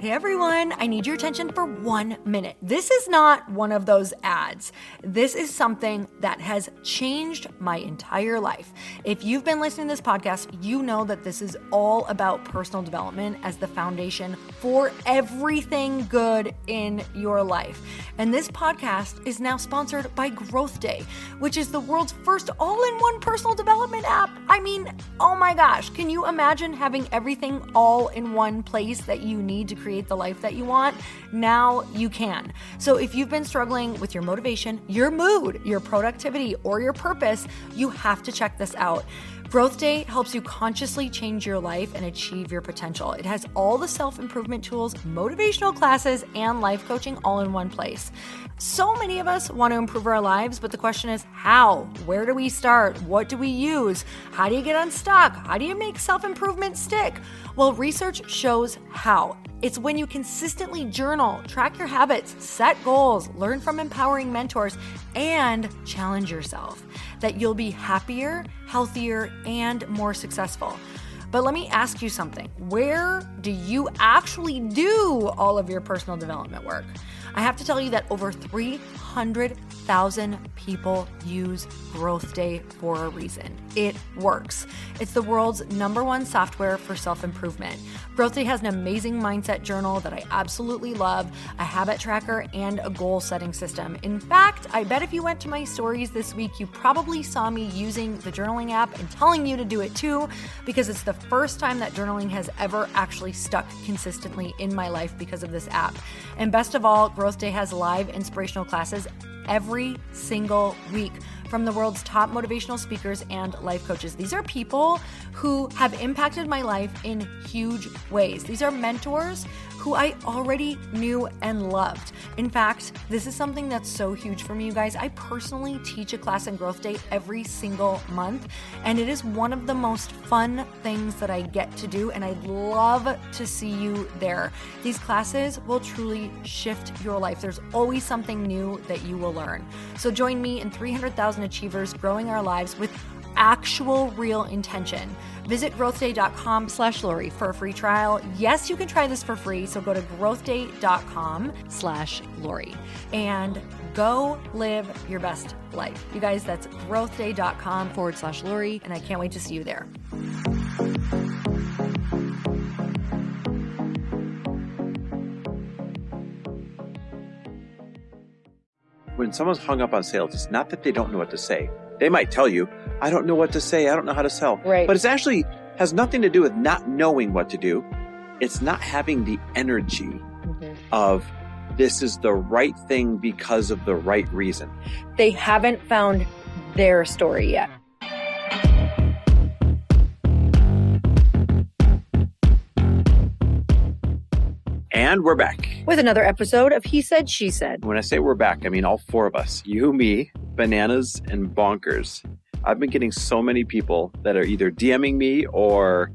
Hey everyone, I need your attention for 1 minute. This is not one of those ads. This is something that has changed my entire life. If you've been listening to this podcast, you know that this is all about personal development as the foundation for everything good in your life. And this podcast is now sponsored by Growth Day, which is the world's first all-in-one personal development app. I mean, oh my gosh, can you imagine having everything all in one place that you need to create the life that you want? Now you can. So if you've been struggling with your motivation, your mood, your productivity, or your purpose, you have to check this out. Growth Day helps you consciously change your life and achieve your potential. It has all the self-improvement tools, motivational classes, and life coaching all in one place. So many of us want to improve our lives, but the question is how? Where do we start? What do we use? How do you get unstuck? How do you make self-improvement stick? Well, research shows how. It's when you consistently journal, track your habits, set goals, learn from empowering mentors, and challenge yourself that you'll be happier, healthier, and more successful. But let me ask you something. Where do you actually do all of your personal development work? I have to tell you that over 300,000 people use Growth Day for a reason. It works. It's the world's #1 software for self-improvement. Growth Day has an amazing mindset journal that I absolutely love, a habit tracker, and a goal-setting system. In fact, I bet if you went to my stories this week, you probably saw me using the journaling app and telling you to do it too, because it's the first time that journaling has ever actually stuck consistently in my life because of this app. And best of all, Growth Day has live inspirational classes every single week from the world's top motivational speakers and life coaches. These are people who have impacted my life in huge ways. These are mentors who I already knew and loved. In fact, this is something that's so huge for me, you guys. I personally teach a class in Growth Day every single month, and it is one of the most fun things that I get to do, and I'd love to see you there. These classes will truly shift your life. There's always something new that you will learn. So join me and 300,000 achievers growing our lives with actual real intention. Visit growthday.com/Lori for a free trial. Yes, you can try this for free. So go to growthday.com/Lori and go live your best life. You guys, that's growthday.com/Lori. And I can't wait to see you there. When someone's hung up on sales, it's not that they don't know what to say. They might tell you, I don't know what to say. I don't know how to sell. Right. But it's actually has nothing to do with not knowing what to do. It's not having the energy of this is the right thing because of the right reason. They haven't found their story yet. And we're back. With another episode of He Said, She Said. When I say we're back, I mean all four of us. You, me, Bananas, and Bonkers. I've been getting so many people that are either DMing me or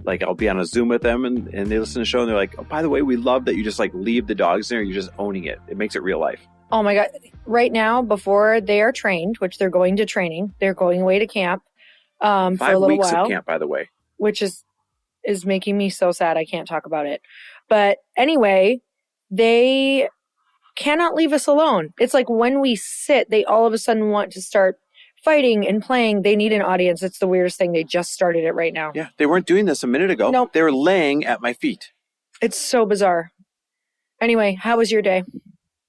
like I'll be on a Zoom with them and they listen to the show and they're like, oh, by the way, we love that you just like leave the dogs there. You're just owning it. It makes it real life. Oh my God. Right now, before they are trained, which they're going to training, they're going away to camp for a little 5 weeks while. Of camp, by the way. Which is making me so sad. I can't talk about it. But anyway, they cannot leave us alone. It's like when we sit, they all of a sudden want to start fighting and playing. They need an audience. It's the weirdest thing. They just started it right now. Yeah, they weren't doing this a minute ago. Nope. They were laying at my feet. It's so bizarre. Anyway, how was your day?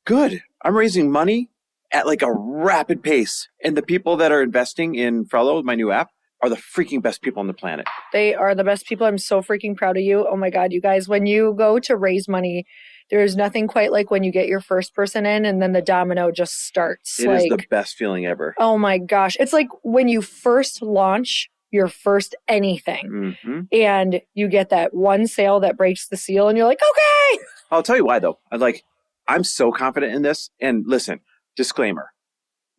Good. I'm raising money at like a rapid pace. And the people that are investing in Frello, my new app, are the freaking best people on the planet. They are the best people. I'm so freaking proud of you. Oh my God, you guys, when you go to raise money, there's nothing quite like when you get your first person in and then the domino just starts. It is the best feeling ever. Oh my gosh. It's like when you first launch your first anything and you get that one sale that breaks the seal and you're like, okay. I'll tell you why though. I'm so confident in this. And listen, disclaimer.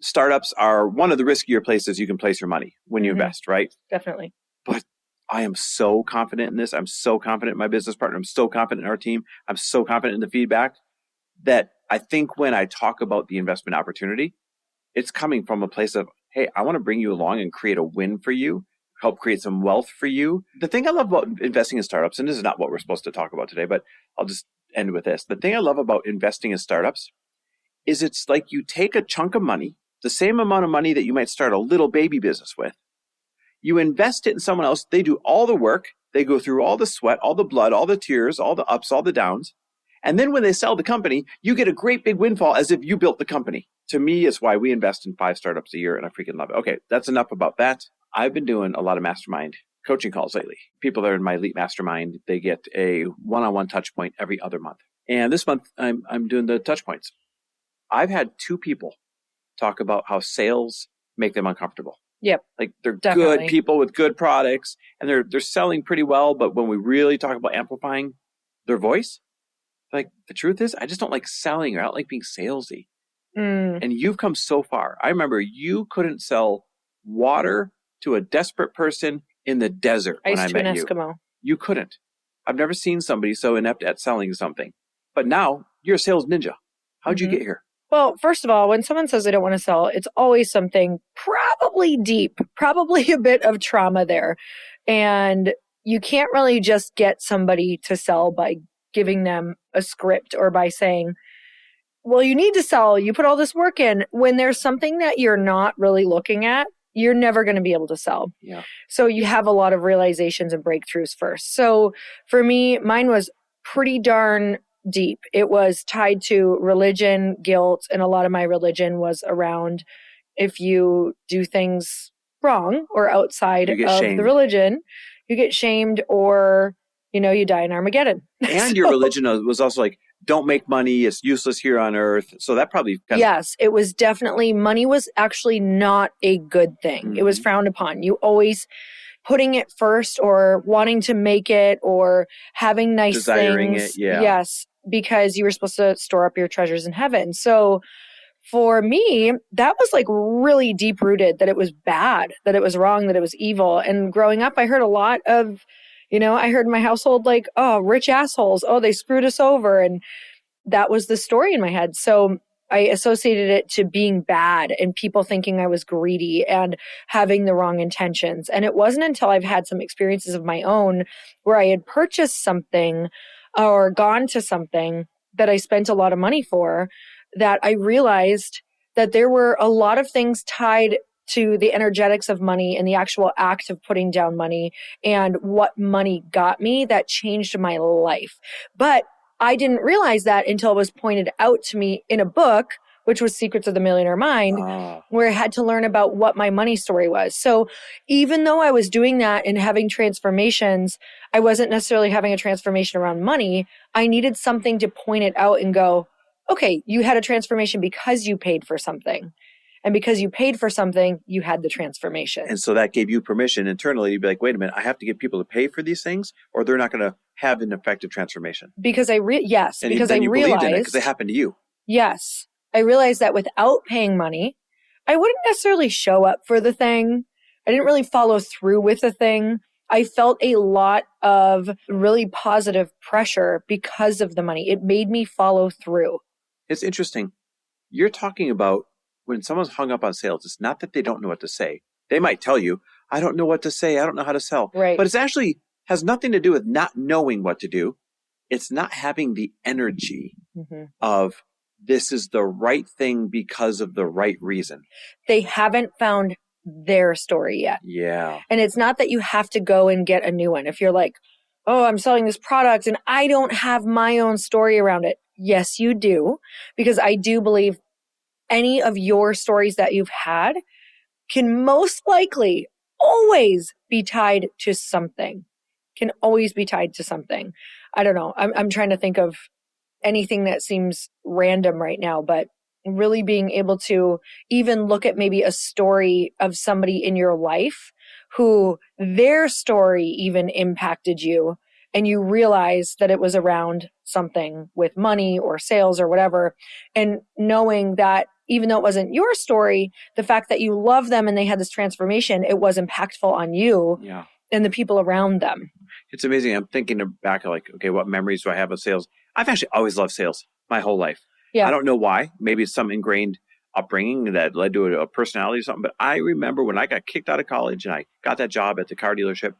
Startups are one of the riskier places you can place your money when you invest, right? Definitely. But I am so confident in this. I'm so confident in my business partner. I'm so confident in our team. I'm so confident in the feedback that I think when I talk about the investment opportunity, it's coming from a place of, hey, I want to bring you along and create a win for you, help create some wealth for you. The thing I love about investing in startups, and this is not what we're supposed to talk about today, but I'll just end with this. The thing I love about investing in startups is it's like you take a chunk of money, the same amount of money that you might start a little baby business with. You invest it in someone else. They do all the work. They go through all the sweat, all the blood, all the tears, all the ups, all the downs. And then when they sell the company, you get a great big windfall as if you built the company. To me, it's why we invest in 5 startups a year, and I freaking love it. Okay, that's enough about that. I've been doing a lot of mastermind coaching calls lately. People that are in my elite mastermind, they get a one-on-one touch point every other month. And this month, I'm doing the touch points. I've had 2 people talk about how sales make them uncomfortable. Yep. Like they're Definitely. good people with good products and they're selling pretty well. But when we really talk about amplifying their voice, like the truth is, I just don't like selling or I don't like being salesy. And you've come so far. I remember you couldn't sell water to a desperate person in the desert when I met you. Eskimo. You couldn't. I've never seen somebody so inept at selling something. But now you're a sales ninja. How'd you get here? Well, first of all, when someone says they don't want to sell, it's always something probably deep, probably a bit of trauma there. And you can't really just get somebody to sell by giving them a script or by saying, well, you need to sell, you put all this work in. When there's something that you're not really looking at, you're never going to be able to sell. Yeah. So you have a lot of realizations and breakthroughs first. So for me, mine was pretty darn deep. It was tied to religion, guilt, and a lot of my religion was around if you do things wrong or outside of the religion, you get shamed or, you die in Armageddon. And your religion was also like, don't make money. It's useless here on earth. So that probably Yes, it was definitely, money was actually not a good thing. Mm-hmm. It was frowned upon. You always putting it first or wanting to make it or having nice Desiring things. It, yeah. Yes, because you were supposed to store up your treasures in heaven. So for me, that was like really deep rooted, that it was bad, that it was wrong, that it was evil. And growing up, I heard a lot of, I heard in my household like, oh, rich assholes. Oh, they screwed us over. And that was the story in my head. So I associated it to being bad and people thinking I was greedy and having the wrong intentions. And it wasn't until I've had some experiences of my own where I had purchased something or gone to something that I spent a lot of money for that I realized that there were a lot of things tied to the energetics of money and the actual act of putting down money and what money got me that changed my life. But I didn't realize that until it was pointed out to me in a book, which was Secrets of the Millionaire Mind, where I had to learn about what my money story was. So even though I was doing that and having transformations, I wasn't necessarily having a transformation around money. I needed something to point it out and go, okay, you had a transformation because you paid for something. And because you paid for something, you had the transformation. And so that gave you permission internally to be like, wait a minute, I have to get people to pay for these things or they're not going to have an effective transformation. Because I realized believed in it because it happened to you. Yes. I realized that without paying money, I wouldn't necessarily show up for the thing. I didn't really follow through with the thing. I felt a lot of really positive pressure because of the money. It made me follow through. It's interesting. You're talking about when someone's hung up on sales, it's not that they don't know what to say. They might tell you, I don't know what to say. I don't know how to sell. Right. But it's actually has nothing to do with not knowing what to do. It's not having the energy of this is the right thing because of the right reason. They haven't found their story yet. Yeah. And it's not that you have to go and get a new one. If you're like, oh, I'm selling this product and I don't have my own story around it. Yes, you do. Because I do believe any of your stories that you've had can most likely always be tied to something. Can always be tied to something. I don't know. I'm trying to think of anything that seems random right now, but really being able to even look at maybe a story of somebody in your life who their story even impacted you and you realize that it was around something with money or sales or whatever. And knowing that even though it wasn't your story, the fact that you love them and they had this transformation, it was impactful on you and the people around them. It's amazing. I'm thinking back like, okay, what memories do I have of sales? I've actually always loved sales my whole life. Yeah. I don't know why. Maybe it's some ingrained upbringing that led to a personality or something. But I remember when I got kicked out of college and I got that job at the car dealership,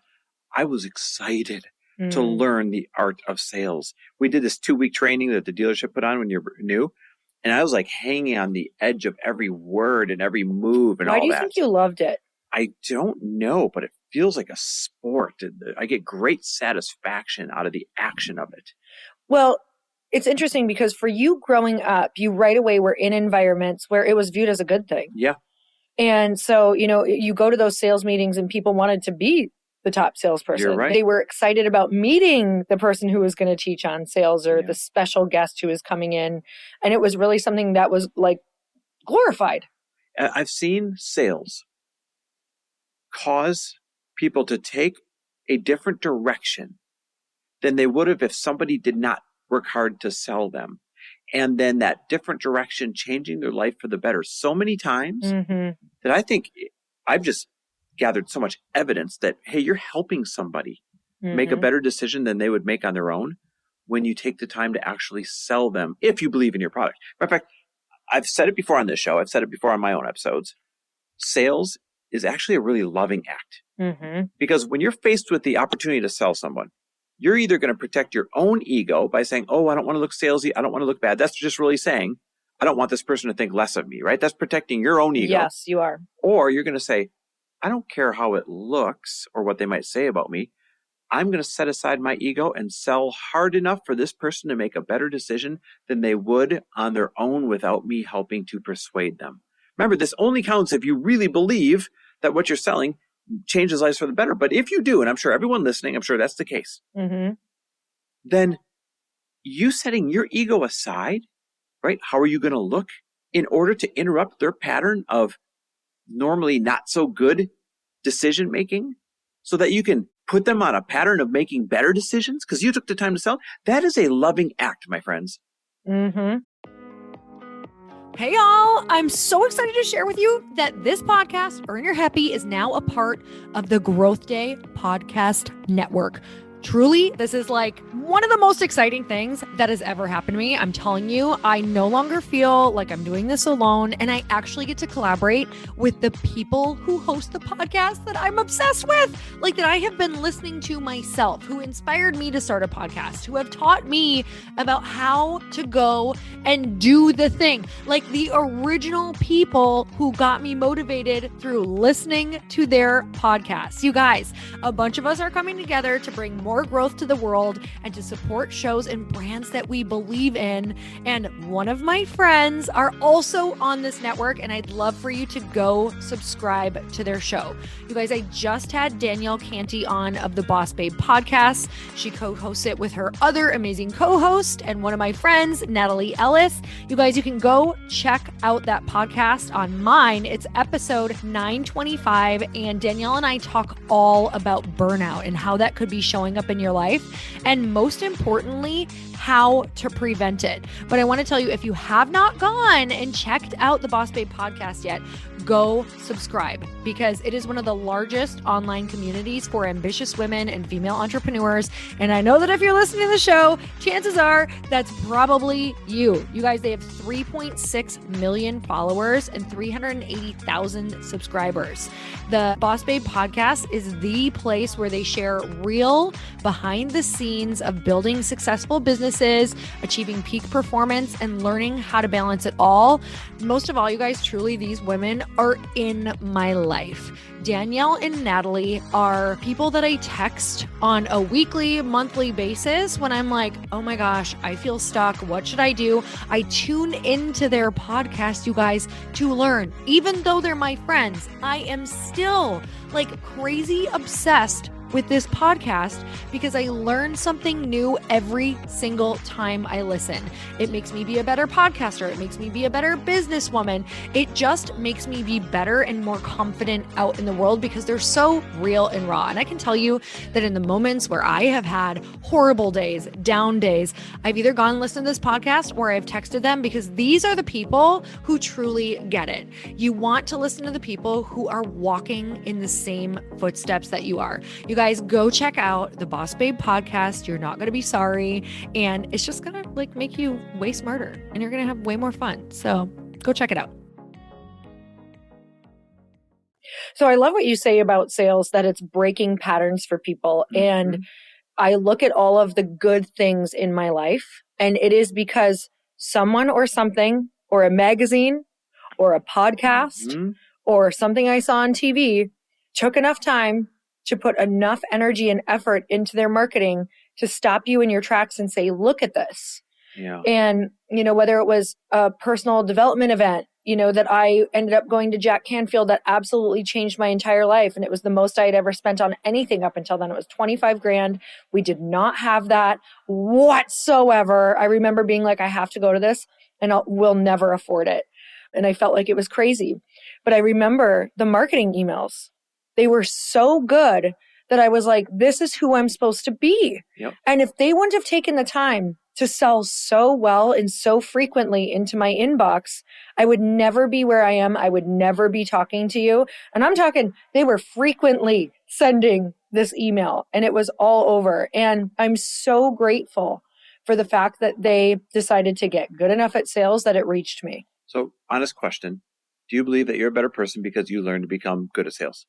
I was excited. to learn the art of sales. We did this 2-week training that the dealership put on when you're new. And I was like hanging on the edge of every word and every move and all that. Why do you think you loved it? I don't know, but it feels like a sport. I get great satisfaction out of the action of it. Well, it's interesting because for you growing up, you right away were in environments where it was viewed as a good thing. Yeah. And so, you go to those sales meetings and people wanted to be the top salesperson. You're right. They were excited about meeting the person who was going to teach on sales or the special guest who was coming in. And it was really something that was like glorified. I've seen sales cause people to take a different direction than they would have if somebody did not work hard to sell them. And then that different direction changing their life for the better so many times that I think I've just gathered so much evidence that, hey, you're helping somebody make a better decision than they would make on their own when you take the time to actually sell them if you believe in your product. Matter of fact, I've said it before on this show. I've said it before on my own episodes. Sales is actually a really loving act. Because when you're faced with the opportunity to sell someone, you're either going to protect your own ego by saying, oh, I don't want to look salesy. I don't want to look bad. That's just really saying, I don't want this person to think less of me, right? That's protecting your own ego. Yes, you are. Or you're going to say, I don't care how it looks or what they might say about me. I'm going to set aside my ego and sell hard enough for this person to make a better decision than they would on their own without me helping to persuade them. Remember, this only counts if you really believe that what you're selling changes lives for the better. But if you do, and I'm sure everyone listening, I'm sure that's the case, then you setting your ego aside, right? How are you going to look in order to interrupt their pattern of normally not so good decision making so that you can put them on a pattern of making better decisions because you took the time to sell? That is a loving act, my friends. Hey, y'all. I'm so excited to share with you that this podcast, Earn Your Happy, is now a part of the Growth Day Podcast Network. Truly, this is like one of the most exciting things that has ever happened to me. I'm telling you, I no longer feel like I'm doing this alone, and I actually get to collaborate with the people who host the podcast that I'm obsessed with, like that I have been listening to myself, who inspired me to start a podcast, who have taught me about how to go and do the thing, like the original people who got me motivated through listening to their podcasts. You guys, a bunch of us are coming together to bring more growth to the world and to support shows and brands that we believe in. And one of my friends are also on this network, and I'd love for you to go subscribe to their show. You guys, I just had Danielle Canty on of the Boss Babe podcast. She co-hosts it with her other amazing co-host and one of my friends, Natalie Ellis. You guys, you can go check out that podcast on mine. It's episode 925, and Danielle and I talk all about burnout and how that could be showing up in your life, and most importantly, how to prevent it. But I want to tell you, if you have not gone and checked out the Boss Babe podcast yet, go subscribe, because it is one of the largest online communities for ambitious women and female entrepreneurs. And I know that if you're listening to the show, chances are that's probably you. You guys, they have 3.6 million followers and 380,000 subscribers. The Boss Babe podcast is the place where they share real behind the scenes of building successful businesses, achieving peak performance, and learning how to balance it all. Most of all, you guys, truly, these women are in my life. Danielle and Natalie are people that I text on a weekly, monthly basis when I'm like, oh my gosh, I feel stuck. What should I do? I tune into their podcast, you guys, to learn. Even though they're my friends, I am still like crazy obsessed with this podcast because I learn something new every single time I listen. It makes me be a better podcaster. It makes me be a better businesswoman. It just makes me be better and more confident out in the world because they're so real and raw. And I can tell you that in the moments where I have had horrible days, down days, I've either gone and listened to this podcast or I've texted them, because these are the people who truly get it. You want to listen to the people who are walking in the same footsteps that you are. You guys, go check out the Boss Babe podcast. You're not going to be sorry. And it's just going to like make you way smarter and you're going to have way more fun. So go check it out. So I love what you say about sales, that it's breaking patterns for people. And I look at all of the good things in my life, and it is because someone or something or a magazine or a podcast or something I saw on TV took enough time to put enough energy and effort into their marketing to stop you in your tracks and say, look at this. Yeah. And, whether it was a personal development event, that I ended up going to Jack Canfield that absolutely changed my entire life. And it was the most I had ever spent on anything up until then. It was 25 grand. We did not have that whatsoever. I remember being like, I have to go to this and we'll never afford it. And I felt like it was crazy. But I remember the marketing emails. They were so good that I was like, this is who I'm supposed to be. Yep. And if they wouldn't have taken the time to sell so well and so frequently into my inbox, I would never be where I am. I would never be talking to you. And I'm talking, they were frequently sending this email and it was all over. And I'm so grateful for the fact that they decided to get good enough at sales that it reached me. So, honest question. Do you believe that you're a better person because you learned to become good at sales?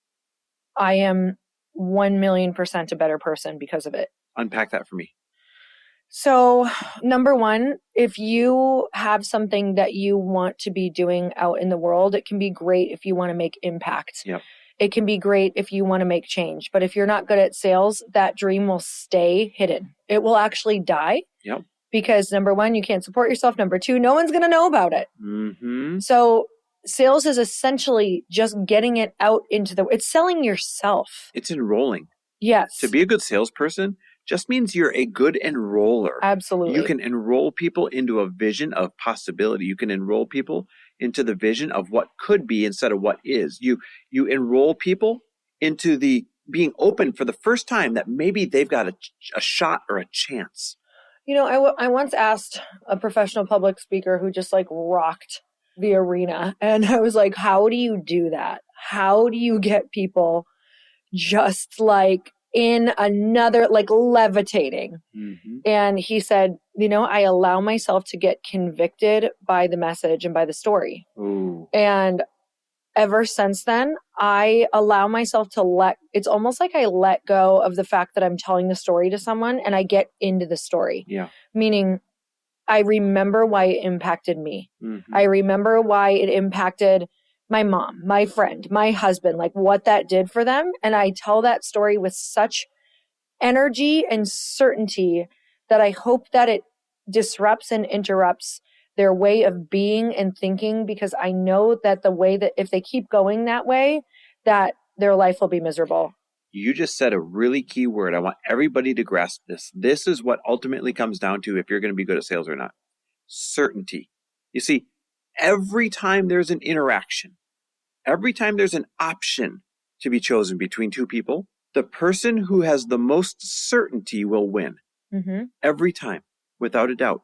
I am 1,000,000% a better person because of it. Unpack that for me. So, number one, if you have something that you want to be doing out in the world, it can be great if you want to make impact. Yep. It can be great if you want to make change. But if you're not good at sales, that dream will stay hidden. It will actually die. Yep. Because number one, you can't support yourself. Number two, no one's going to know about it. Mm-hmm. So sales is essentially just getting it out into it's selling yourself. It's enrolling. Yes. To be a good salesperson just means you're a good enroller. Absolutely. You can enroll people into a vision of possibility. You can enroll people into the vision of what could be instead of what is. You enroll people into the being open for the first time that maybe they've got a shot or a chance. I once asked a professional public speaker who just rocked the arena. And I was like, how do you do that? How do you get people just in another, levitating? Mm-hmm. And he said, I allow myself to get convicted by the message and by the story. Ooh. And ever since then, I allow myself to it's almost like I let go of the fact that I'm telling the story to someone and I get into the story. Yeah. Meaning I remember why it impacted me. Mm-hmm. I remember why it impacted my mom, my friend, my husband, what that did for them. And I tell that story with such energy and certainty that I hope that it disrupts and interrupts their way of being and thinking, because I know that the way that if they keep going that way, that their life will be miserable. You just said a really key word. I want everybody to grasp this. This is what ultimately comes down to if you're going to be good at sales or not. Certainty. You see, every time there's an interaction, every time there's an option to be chosen between two people, the person who has the most certainty will win. Mm-hmm. Every time, without a doubt.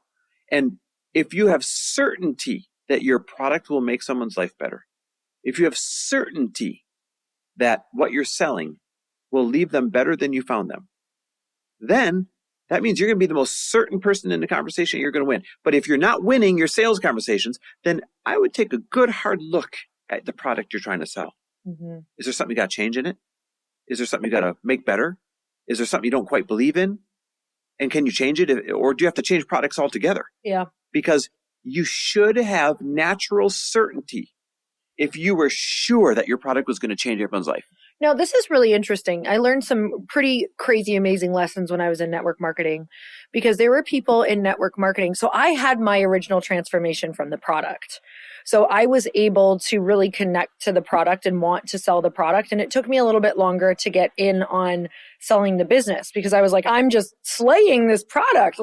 And if you have certainty that your product will make someone's life better, if you have certainty that what you're selling will leave them better than you found them, then that means you're going to be the most certain person in the conversation. You're going to win. But if you're not winning your sales conversations, then I would take a good hard look at the product you're trying to sell. Mm-hmm. Is there something you got to change in it? Is there something you got to make better? Is there something you don't quite believe in? And can you change it? Or do you have to change products altogether? Yeah. Because you should have natural certainty if you were sure that your product was going to change everyone's life. Now, this is really interesting. I learned some pretty crazy, amazing lessons when I was in network marketing, because there were people in network marketing. So I had my original transformation from the product. So I was able to really connect to the product and want to sell the product. And it took me a little bit longer to get in on selling the business, because I was like, I'm just slaying this product.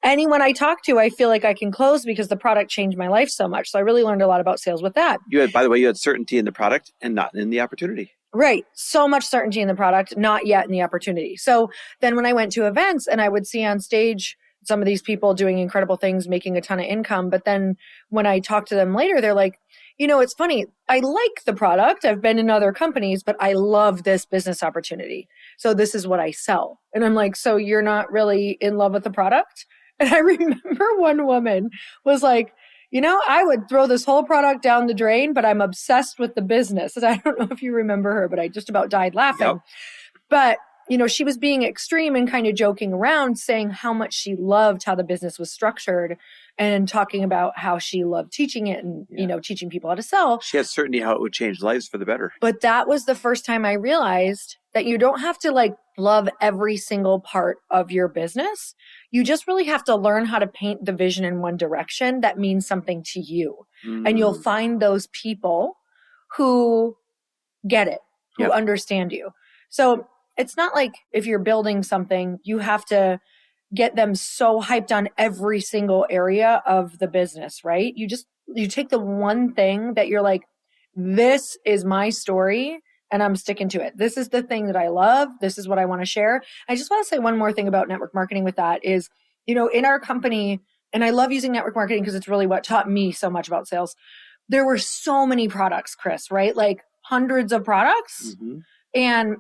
Anyone I talk to, I feel like I can close because the product changed my life so much. So I really learned a lot about sales with that. By the way, you had certainty in the product and not in the opportunity. Right. So much certainty in the product, not yet in the opportunity. So then when I went to events and I would see on stage some of these people doing incredible things, making a ton of income. But then when I talk to them later, they're like, it's funny. I like the product. I've been in other companies, but I love this business opportunity. So this is what I sell. And I'm like, so you're not really in love with the product? And I remember one woman was like, I would throw this whole product down the drain, but I'm obsessed with the business. And I don't know if you remember her, but I just about died laughing. Yep. But she was being extreme and kind of joking around, saying how much she loved how the business was structured and talking about how she loved teaching it and, teaching people how to sell. She had certainty how it would change lives for the better. But that was the first time I realized that you don't have to love every single part of your business. You just really have to learn how to paint the vision in one direction that means something to you. And you'll find those people who get it, who understand you. So it's not like if you're building something, you have to get them so hyped on every single area of the business, right? You take the one thing that you're like, this is my story and I'm sticking to it. This is the thing that I love. This is what I want to share. I just want to say one more thing about network marketing with that is, in our company, and I love using network marketing because it's really what taught me so much about sales. There were so many products, Chris, right? Like hundreds of products. Mm-hmm. And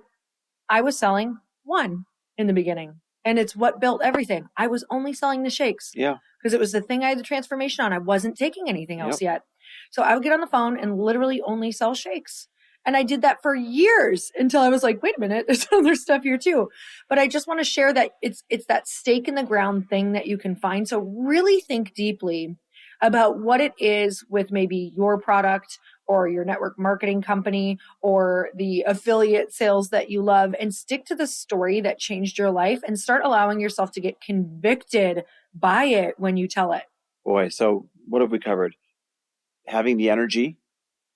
I was selling one in the beginning. And it's what built everything. I was only selling the shakes. Yeah. Because it was the thing I had the transformation on. I wasn't taking anything else yet. So I would get on the phone and literally only sell shakes. And I did that for years until I was like, wait a minute, there's other stuff here too. But I just want to share that it's that stake in the ground thing that you can find. So really think deeply about what it is with maybe your product or your network marketing company or the affiliate sales that you love, and stick to the story that changed your life and start allowing yourself to get convicted by it when you tell it. Boy, so what have we covered? Having the energy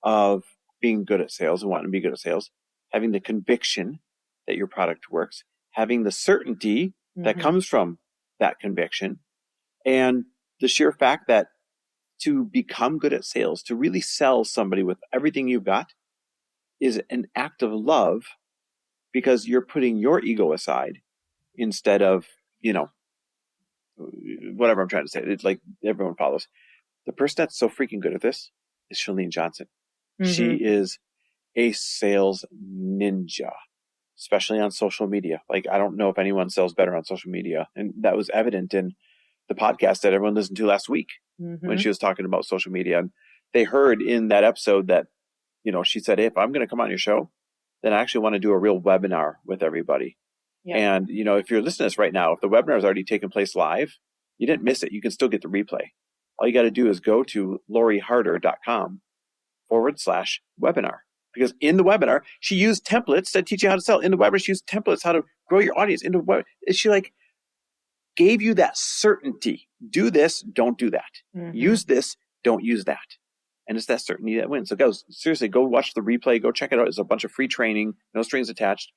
of being good at sales and wanting to be good at sales, having the conviction that your product works, having the certainty that comes from that conviction, and the sheer fact that to become good at sales, to really sell somebody with everything you've got, is an act of love, because you're putting your ego aside instead of, whatever I'm trying to say. It's like everyone follows. The person that's so freaking good at this is Chalene Johnson. Mm-hmm. She is a sales ninja, especially on social media. I don't know if anyone sells better on social media. And that was evident in the podcast that everyone listened to last week when she was talking about social media. And they heard in that episode that, she said, hey, if I'm going to come on your show, then I actually want to do a real webinar with everybody. Yeah. And, if you're listening to this right now, if the webinar is already taken place live, you didn't miss it. You can still get the replay. All you got to do is go to loriharder.com/webinar. Because in the webinar, she used templates that teach you how to sell. In the webinar, she used templates how to grow your audience. She gave you that certainty. Do this, don't do that. Mm-hmm. Use this, don't use that. And it's that certainty that wins. So guys, seriously, go watch the replay. Go check it out. There's a bunch of free training, no strings attached,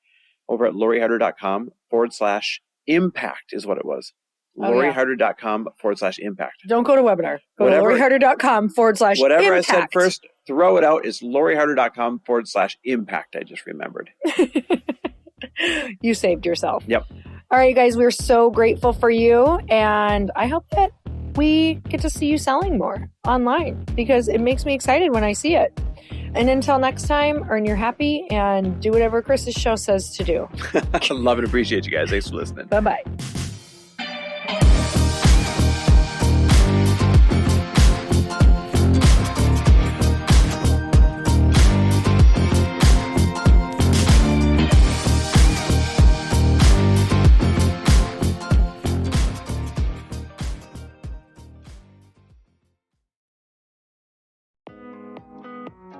over at loriharder.com/impact is what it was. loriharder.com/impact. Don't go to webinar. Go to loriharder.com/impact. Whatever I said first, throw it out. It's loriharder.com/impact. I just remembered. You saved yourself. Yep. All right, guys, we're so grateful for you. And I hope that we get to see you selling more online, because it makes me excited when I see it. And until next time, earn your happy and do whatever Chris's show says to do. Love and appreciate you guys. Thanks for listening. Bye-bye.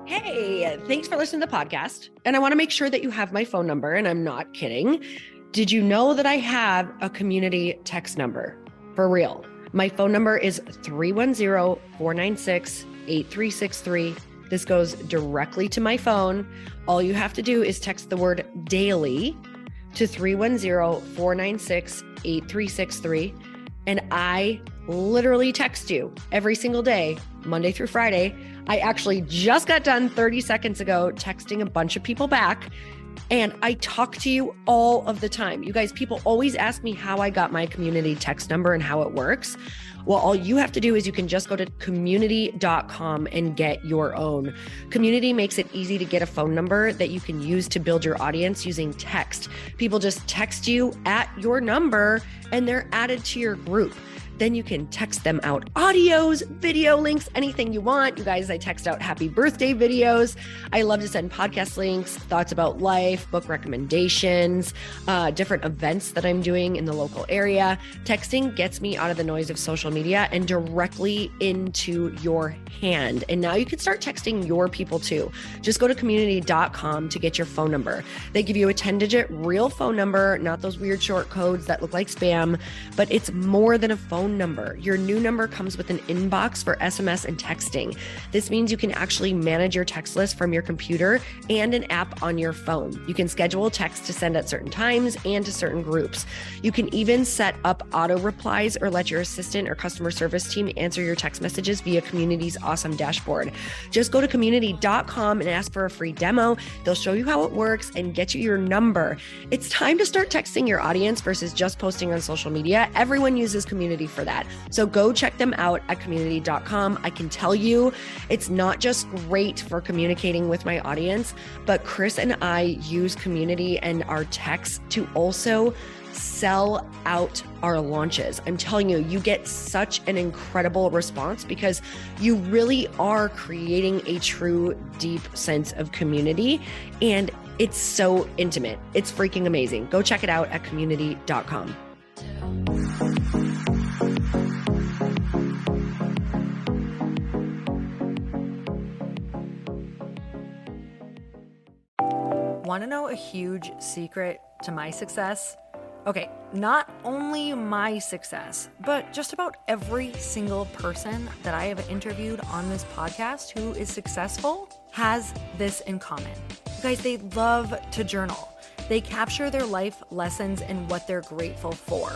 Hey, thanks for listening to the podcast. And I want to make sure that you have my phone number, and I'm not kidding. Did you know that I have a community text number? For real. My phone number is 310-496-8363. This goes directly to my phone. All you have to do is text the word daily to 310-496-8363. And I literally text you every single day, Monday through Friday. I actually just got done 30 seconds ago texting a bunch of people back, and I talk to you all of the time. You guys, people always ask me how I got my community text number and how it works. Well, all you have to do is you can just go to community.com and get your own. Community makes it easy to get a phone number that you can use to build your audience using text. People just text you at your number and they're added to your group. Then you can text them out audios, video links, anything you want. You guys, I text out happy birthday videos. I love to send podcast links, thoughts about life, book recommendations, different events that I'm doing in the local area. Texting gets me out of the noise of social media and directly into your hand. And now you can start texting your people too. Just go to community.com to get your phone number. They give you a 10-digit real phone number, not those weird short codes that look like spam, but it's more than a phone number. Your new number comes with an inbox for SMS and texting. This means you can actually manage your text list from your computer and an app on your phone. You can schedule texts to send at certain times and to certain groups. You can even set up auto replies or let your assistant or customer service team answer your text messages via Community's awesome dashboard. Just go to community.com and ask for a free demo. They'll show you how it works and get you your number. It's time to start texting your audience versus just posting on social media. Everyone uses Community for that. So go check them out at community.com. I can tell you it's not just great for communicating with my audience, but Chris and I use Community and our texts to also sell out our launches. I'm telling you, you get such an incredible response because you really are creating a true, deep sense of community. And it's so intimate. It's freaking amazing. Go check it out at community.com. Want to know a huge secret to my success? Okay, not only my success, but just about every single person that I have interviewed on this podcast who is successful has this in common. You guys, they love to journal. They capture their life lessons and what they're grateful for.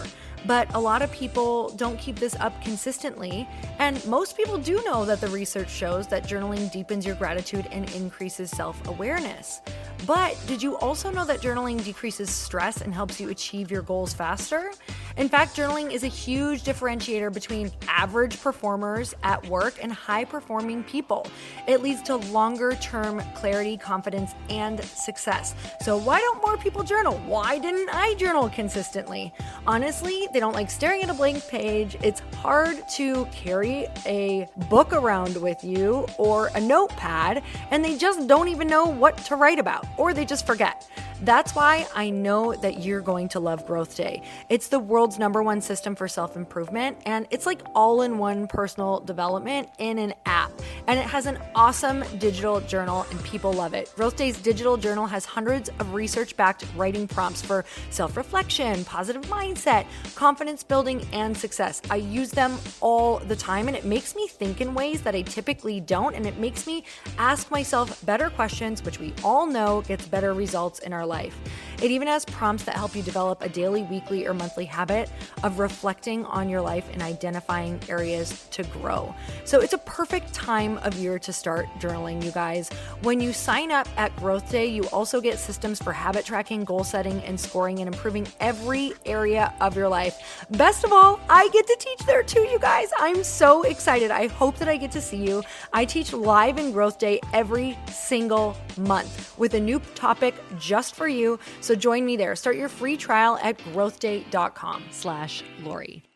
But a lot of people don't keep this up consistently, and most people do know that the research shows that journaling deepens your gratitude and increases self-awareness. But did you also know that journaling decreases stress and helps you achieve your goals faster? In fact, journaling is a huge differentiator between average performers at work and high-performing people. It leads to longer-term clarity, confidence, and success. So why don't more people journal? Why didn't I journal consistently? Honestly, they don't like staring at a blank page. It's hard to carry a book around with you or a notepad, and they just don't even know what to write about, or they just forget. That's why I know that you're going to love Growth Day. It's the world's #1 system for self-improvement, and it's like all-in-one personal development in an app. And it has an awesome digital journal, and people love it. Growth Day's digital journal has hundreds of research-backed writing prompts for self-reflection, positive mindset, confidence building, and success. I use them all the time, and it makes me think in ways that I typically don't, and it makes me ask myself better questions, which we all know gets better results in our life. It even has prompts that help you develop a daily, weekly, or monthly habit of reflecting on your life and identifying areas to grow. So it's a perfect time of year to start journaling, you guys. When you sign up at Growth Day, you also get systems for habit tracking, goal setting, and scoring, and improving every area of your life. Best of all, I get to teach there too, you guys. I'm so excited. I hope that I get to see you. I teach live in Growth Day every single month with a new topic just for you. So join me there. Start your free trial at growthday.com/Lori.